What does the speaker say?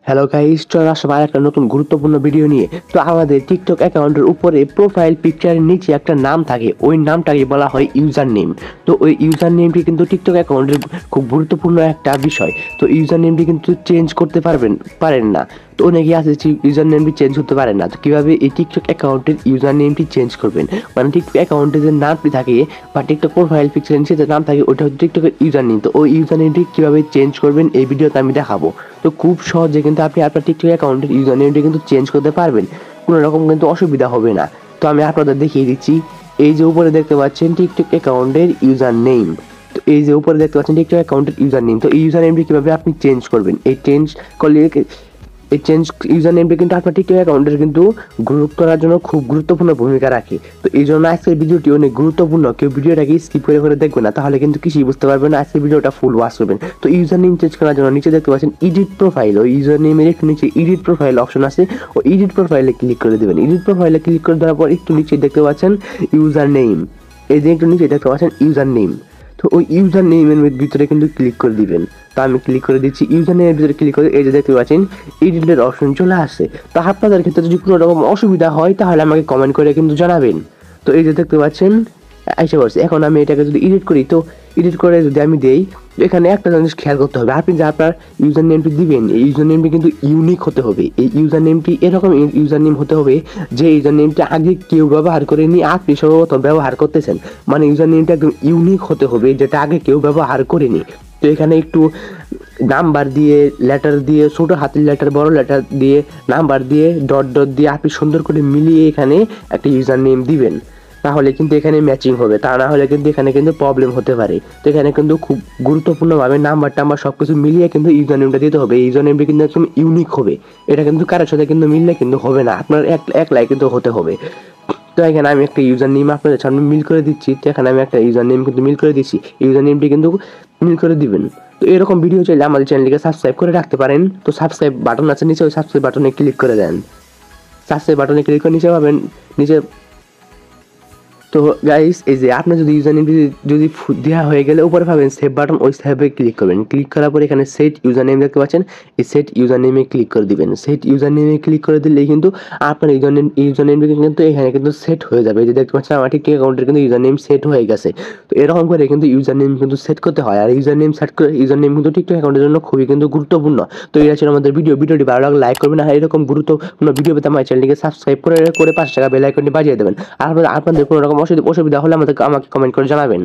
Hello guys, চলে আসলাম আর একটা নতুন গুরুত্বপূর্ণ ভিডিও নিয়ে। তো আমাদের টিকটক অ্যাকাউন্টের উপরে প্রোফাইল পিকচারের নিচে একটা নাম থাকে, ওই নামটাকে বলা হয় ইউজার নেম। তো ওই ইউজার নেমটি কিন্তু টিকটক অ্যাকাউন্টের খুব গুরুত্বপূর্ণ একটা বিষয়। তো ইউজার নেমটি কিন্তু চেঞ্জ করতে পারেন না। তো অনেকে আছে ইউজার নেমটি চেঞ্জ করতে পারেন না। তো কীভাবে এই টিকটক অ্যাকাউন্টের ইউজার নেমটি চেঞ্জ করবেন, মানে টিকটক অ্যাকাউন্টে যে নামটি থাকে বা টিকটক প্রোফাইল পিকচারের নিচে যে নাম থাকে ওটা হচ্ছে টিকটকের ইউজার নেম। তো ওই ইউজার নেমটি কীভাবে চেঞ্জ করবেন এই ভিডিওতে আমি দেখাবো। তো খুব সহজে কিন্তু আপনি আপনার টিকটক অ্যাকাউন্টের ইউজার নেমটি কিন্তু চেঞ্জ করতে পারবেন, কোনো রকম কিন্তু অসুবিধা হবে না। তো আমি আপনাদের দেখিয়ে দিচ্ছি। এই যে উপরে দেখতে পাচ্ছেন টিকটক অ্যাকাউন্টের ইউজার নেম, তো এই যে উপরে দেখতে পাচ্ছেন টিকটক অ্যাকাউন্টের ইউজার নেম। তো এই ইউজার নেমটি কীভাবে আপনি চেঞ্জ করবেন, এই চেঞ্জ করলে এই চেঞ্জ ইউজার নেমটি কিন্তু আপনার টিকটক অ্যাকাউন্টের কিন্তু গ্রুপ করার জন্য খুব গুরুত্বপূর্ণ ভূমিকা রাখে। তো এই জন্য আজকের ভিডিওটি অনেক গুরুত্বপূর্ণ, কেউ ভিডিওটাকে স্কিপ করে দেখবে না, তাহলে কিন্তু কিছুই বুঝতে পারবে না। আজকের ভিডিওটা ফুল ওয়াচ করবেন। তো ইউজার নেম চেঞ্জ করার জন্য নিচে দেখতে পাচ্ছেন এডিট প্রোফাইল, ওই ইউজার নেমের একটু নিচে এডিট প্রোফাইল অপশন আছে, ও এডিট প্রোফাইলে ক্লিক করে দেবেন। এডিট প্রোফাইলে ক্লিক করে দেওয়ার পর একটু নিচে দেখতে পাচ্ছেন ইউজার নেম, এই যে একটু নিচে দেখতে পাচ্ছেন ইউজার নেম। তো ওই ইউজার নেমের ভিতরে কিন্তু ক্লিক করে দিবেন। তো আমি ক্লিক করে দিচ্ছি। ইউজার নেমের ভিতরে ক্লিক করে এই যে দেখতে পাচ্ছেন এডিটের অপশন চলে আসছে। তো আপনাদের ক্ষেত্রে যদি কোনো রকম অসুবিধা হয় তাহলে আমাকে কমেন্ট করে কিন্তু জানাবেন। তো এই যে দেখতে পাচ্ছেন এসে পড়ছে। এখন আমি এটাকে যদি এডিট করি, তো এডিট করে যদি আমি দেই, এখানে একটা জিনিস খেয়াল করতে হবে, আপনি যে আপনার ইউজার নেমটি দিবেন এই ইউজার নেমটি কিন্তু ইউনিক হতে হবে। এই ইউজার নেমটি এরকম ইউজার নেম হতে হবে যে ইউজার নেমটি আগে কেউ ব্যবহার করেনি, আপনি সর্বপ্রথম ব্যবহার করতেছেন। মানে ইউজার নেমটা একদম ইউনিক হতে হবে, যেটা আগে কেউ ব্যবহার করেনি। তো এখানে একটু নাম্বার দিয়ে, লেটার দিয়ে, ছোটো হাতের লেটার, বড় লেটার দিয়ে, নাম্বার দিয়ে, ডট ডট দিয়ে আপনি সুন্দর করে মিলিয়ে এখানে একটা ইউজার নেম দিবেন। তাহলে কিন্তু এখানে ম্যাচিং হবে, তা না হলে কিন্তু এখানে কিন্তু প্রবলেম হতে পারে। তো এখানে কিন্তু খুব গুরুত্বপূর্ণভাবে নাম্বার টাম্বার সব কিছু মিলিয়ে কিন্তু ইউজার নেমটা দিতে হবে। এই ইউজার নেমটা কিন্তু একদম ইউনিক হবে, এটা কিন্তু কারোর সাথে কিন্তু মিললে কিন্তু হবে না, আপনার একলাই কিন্তু হতে হবে। তো এখানে আমি একটা ইউজার নেম আপনাদের সামনে মিল করে দিচ্ছি। তো এখানে আমি একটা ইউজার নেম কিন্তু মিল করে দিচ্ছি, ইউজার নেমটি কিন্তু মিল করে দিবেন। তো এরকম ভিডিও চাইলে আমাদের চ্যানেলটিকে সাবস্ক্রাইব করে রাখতে পারেন। তো সাবস্ক্রাইব বাটন আছে নিচে, ওই সাবস্ক্রাইব বাটনে ক্লিক করে দেন। সাবস্ক্রাইব বাটনে ক্লিক করে নিচে পাবেন, নিচে। তো গাইস, এই যে আপনার যদি ইউজার নেম যদি দেওয়া হয়ে গেলে উপরে পাবেন সেভ বাটন, ওই সেভে ক্লিক করবেন। ক্লিক করার পর এখানে সেট ইউজার নেম দেখতে পাচ্ছেন, এই সেট ইউজার নেমে ক্লিক করে দিবেন। সেট ইউজার নেমে ক্লিক করে দিলেই কিন্তু আপনার ইউজার নেম কিন্তু এখানে কিন্তু সেট হয়ে যাবে। এই যে দেখতে পাচ্ছেন আমার টিকটক অ্যাকাউন্টের কিন্তু ইউজার নেম সেট হয়ে গেছে। তো এরকম করে কিন্তু ইউজার নেম কিন্তু সেট করতে হয়, আর ইউজার নেম সেট করে ইউজার নেম কিন্তু টিকটক অ্যাকাউন্টের জন্য খুবই কিন্তু গুরুত্বপূর্ণ। তো এটা ছিল আমাদের ভিডিওটি ভালো লাগলে লাইক করবেন, আর এরকম গুরুত্বপূর্ণ ভিডিও পেতে আমার চ্যানেলটিকে সাবস্ক্রাইব করে 5 টাকা বেল আইকনটি বাজিয়ে দেবেন। আর আপনাদের কোনো রকম অসুবিধা হলে আমাকে কমেন্ট করে জানাবেন।